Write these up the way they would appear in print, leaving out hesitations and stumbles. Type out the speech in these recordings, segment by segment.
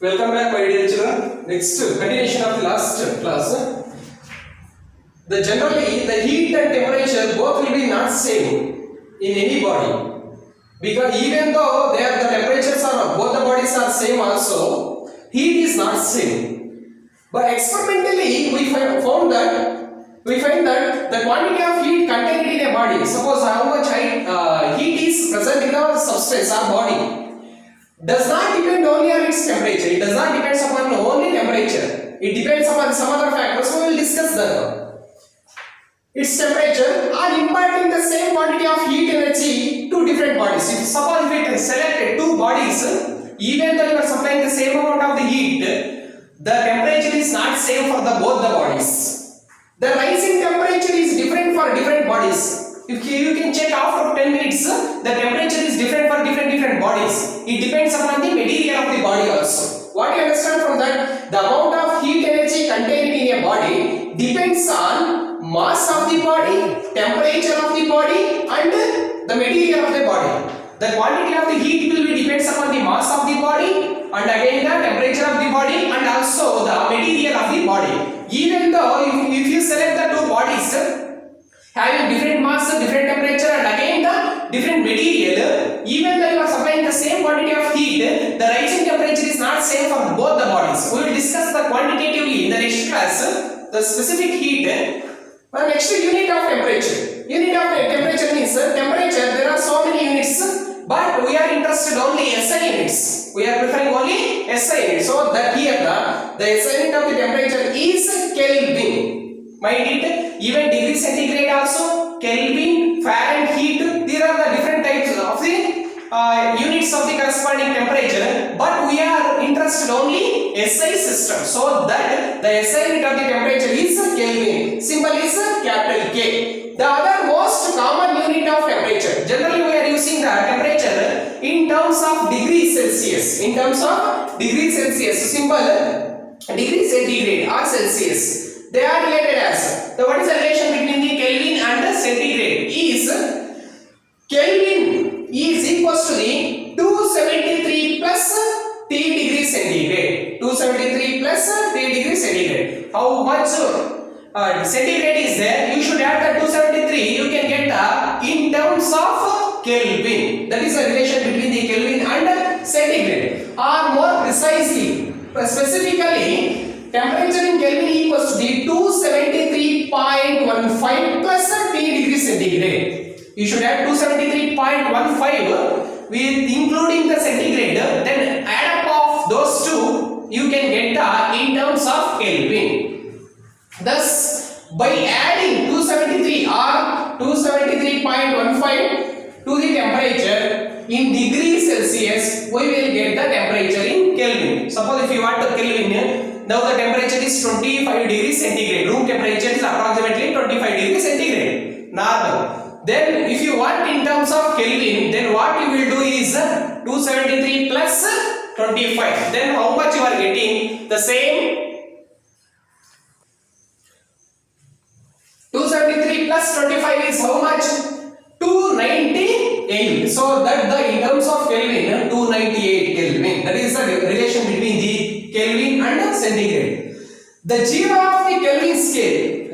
Welcome back, my dear children. Next, continuation of the last class. Generally, the heat and temperature both will be not same in any body, because even though the temperatures are both the bodies are same also, heat is not same. But experimentally, we find that the quantity of heat contained in a body, suppose how much heat is present in a substance or body, does not depend only on its temperature. It does not depend upon only temperature. It depends upon some other factors. We will discuss that. Its temperature are imparting the same quantity of heat energy to different bodies. If suppose we can select two bodies, even though you are supplying the same amount of the heat, the temperature is not same for both the bodies. The rising temperature is different for different bodies. If you can check after 10 minutes, the temperature is different for different bodies. It depends upon the material of the body also. What you understand from that? The amount of heat energy contained in a body depends on mass of the body, temperature of the body, and the material of the body. The quantity of the heat will be depends upon the mass of the body, and again the temperature of the body, and also the material of the body. Even though if you select the two bodies having different mass, different temperature, and again the different material, even though you are supplying the same quantity of heat, the rising temperature is not same for both the bodies. We will discuss the quantitatively in the next class, the specific heat. Next, unit of temperature. Unit of temperature means temperature. There are so many units, but we are interested only SI units. We are preferring only SI units. So that here the SI unit of the temperature is Kelvin. Mind it, even degree centigrade also, Kelvin, Fahrenheit, there are the different types of the units of the corresponding temperature, but we are interested only SI system. So that the SI unit of the temperature is Kelvin. Symbol is capital K. The other most common unit of temperature, generally we are using the temperature in terms of degree Celsius. In terms of degree Celsius, symbol degree centigrade or Celsius. They are related as. So what is the relation between the Kelvin and the centigrade? Is Kelvin is equals to the 273 plus T degree centigrade. 273 plus T degree centigrade. How much centigrade is there? You should add the 273. You can get in terms of Kelvin. That is the relation between the Kelvin and centigrade. Or more precisely, specifically, temperature in Kelvin equals to the 273.15 plus T degree centigrade. You should add 273.15 with including the centigrade. Then add up of those two, you can get in terms of Kelvin. Thus, by adding 273 or 273.15 to the temperature in degree Celsius, we will get the temperature in Kelvin. Suppose if you want to Kelvin, now the temperature is 25 degrees centigrade. Room temperature is approximately 25 degrees centigrade. Normal. Then if you want in terms of Kelvin, then what you will do is 273 plus 25. Then how much you are getting? The same 273 plus 25 is how much? 298. So that in terms of Kelvin, 298 Kelvin. That is the relation between the Kelvin and centigrade. The zero of the Kelvin scale,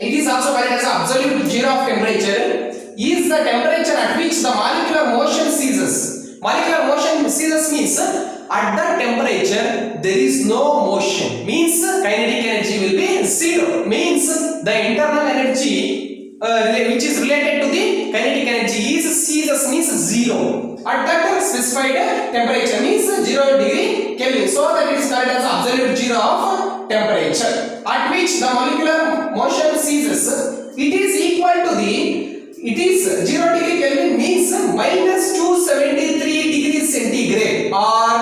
it is also called as absolute zero of temperature, is the temperature at which the molecular motion ceases. Molecular motion ceases means at that temperature there is no motion. Means kinetic energy will be zero. Means the internal energy which is related to the kinetic energy is ceases means zero. At that specified temperature means 0 degree Kelvin. So that it is called as absolute zero of temperature. At which the molecular motion ceases, it is equal to the 0 degree Kelvin means minus 273 degrees centigrade or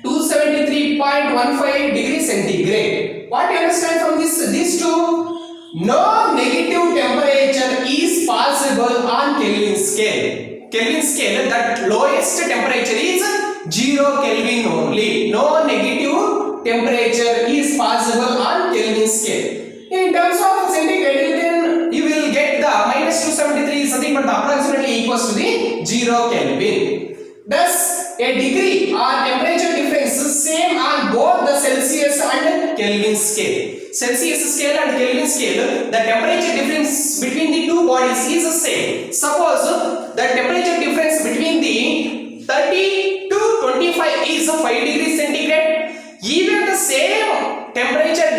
273.15 degrees centigrade. What do you understand from these two? No negative temperature is possible on Kelvin scale. Kelvin scale, that lowest temperature is 0 Kelvin only. No negative temperature is possible on Kelvin scale. In terms of centigrade, then you will get the minus 273 is nothing but approximately equals to the 0 Kelvin. Thus, a degree or or temperature difference same on both the Celsius and Kelvin scale. Celsius scale and Kelvin scale, the temperature difference between the two bodies is the same. Suppose the temperature difference between the 30 to 25 is 5 degrees centigrade. Even the same temperature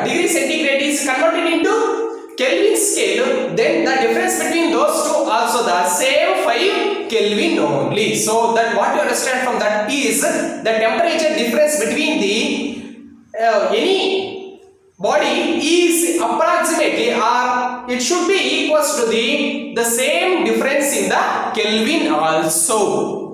degree centigrade is converted into Kelvin scale, then the difference between those two also the same 5 Kelvin only. So that what you understand from that is the temperature difference between the any body is approximately, or it should be equals to the same difference in the Kelvin also.